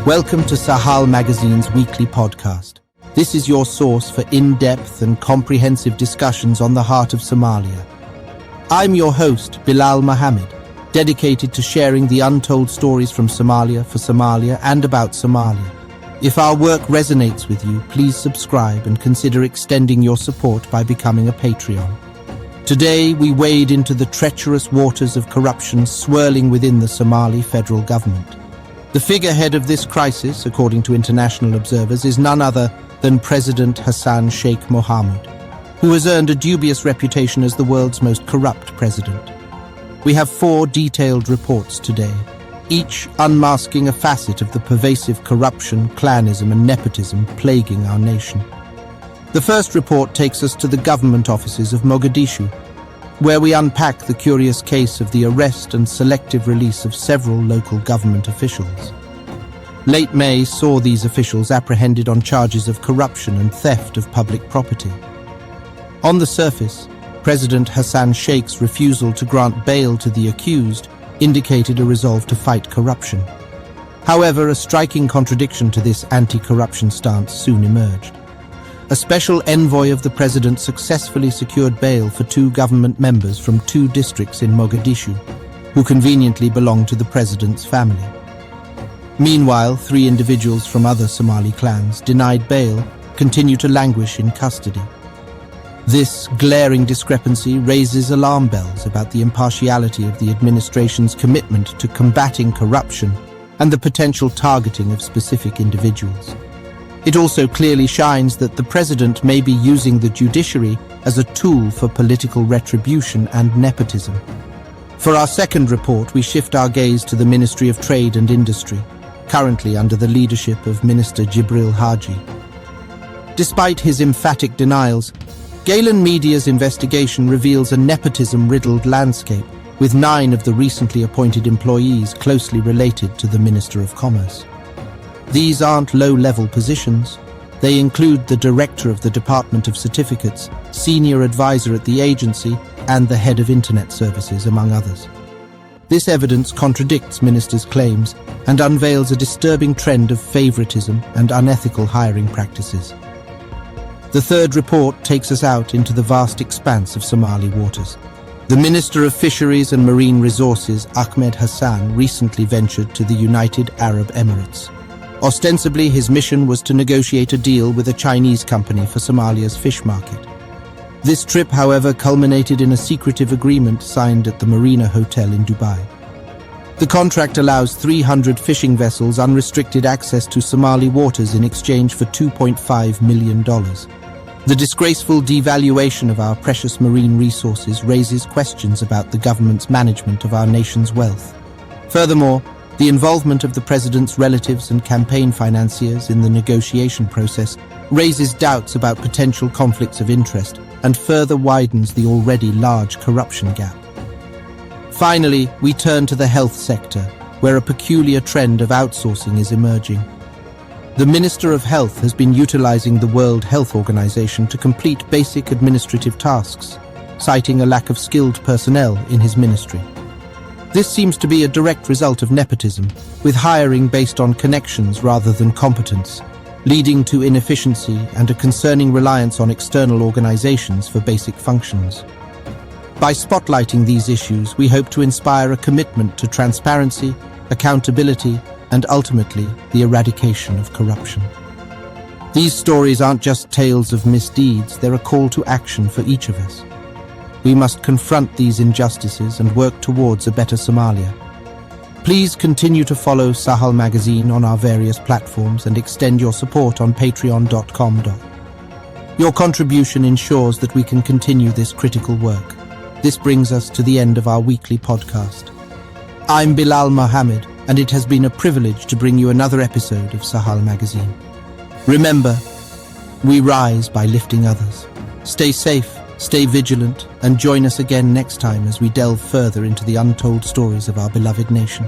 Welcome to Sahal Magazine's weekly podcast. This is your source for in-depth and comprehensive discussions on the heart of Somalia. I'm your host, Bilal Mohamed, dedicated to sharing the untold stories from Somalia for Somalia and about Somalia. If our work resonates with you, please subscribe and consider extending your support by becoming a Patreon. Today, we wade into the treacherous waters of corruption swirling within the Somali Federal Government. The figurehead of this crisis, according to international observers, is none other than President Hassan Sheikh Mohamud, who has earned a dubious reputation as the world's most corrupt president. We have 4 detailed reports today, each unmasking a facet of the pervasive corruption, clanism and nepotism plaguing our nation. The first report takes us to the government offices of Mogadishu, where we unpack the curious case of the arrest and selective release of several local government officials. Late May saw these officials apprehended on charges of corruption and theft of public property. On the surface, President Hassan Sheikh's refusal to grant bail to the accused indicated a resolve to fight corruption. However, a striking contradiction to this anti-corruption stance soon emerged. A special envoy of the president successfully secured bail for 2 government members from 2 districts in Mogadishu, who conveniently belong to the president's family. Meanwhile, 3 individuals from other Somali clans, denied bail, continue to languish in custody. This glaring discrepancy raises alarm bells about the impartiality of the administration's commitment to combating corruption and the potential targeting of specific individuals. It also clearly shines that the president may be using the judiciary as a tool for political retribution and nepotism. For our second report, we shift our gaze to the Ministry of Trade and Industry, currently under the leadership of Minister Jibril Haji. Despite his emphatic denials, Galen Media's investigation reveals a nepotism-riddled landscape, with 9 of the recently appointed employees closely related to the Minister of Commerce. These aren't low-level positions. They include the Director of the Department of Certificates, Senior Advisor at the agency, and the Head of Internet Services, among others. This evidence contradicts Minister's claims and unveils a disturbing trend of favoritism and unethical hiring practices. The third report takes us out into the vast expanse of Somali waters. The Minister of Fisheries and Marine Resources, Ahmed Hassan, recently ventured to the United Arab Emirates. Ostensibly, his mission was to negotiate a deal with a Chinese company for Somalia's fish market. This trip, however, culminated in a secretive agreement signed at the Marina Hotel in Dubai. The contract allows 300 fishing vessels unrestricted access to Somali waters in exchange for $2.5 million. The disgraceful devaluation of our precious marine resources raises questions about the government's management of our nation's wealth. Furthermore, the involvement of the president's relatives and campaign financiers in the negotiation process raises doubts about potential conflicts of interest and further widens the already large corruption gap. Finally, we turn to the health sector, where a peculiar trend of outsourcing is emerging. The Minister of Health has been utilizing the World Health Organization to complete basic administrative tasks, citing a lack of skilled personnel in his ministry. This seems to be a direct result of nepotism, with hiring based on connections rather than competence, leading to inefficiency and a concerning reliance on external organizations for basic functions. By spotlighting these issues, we hope to inspire a commitment to transparency, accountability, and ultimately the eradication of corruption. These stories aren't just tales of misdeeds, they're a call to action for each of us. We must confront these injustices and work towards a better Somalia. Please continue to follow Sahal Magazine on our various platforms and extend your support on patreon.com. Your contribution ensures that we can continue this critical work. This brings us to the end of our weekly podcast. I'm Bilal Mohamed, and it has been a privilege to bring you another episode of Sahal Magazine. Remember, we rise by lifting others. Stay safe, stay vigilant, and join us again next time as we delve further into the untold stories of our beloved nation.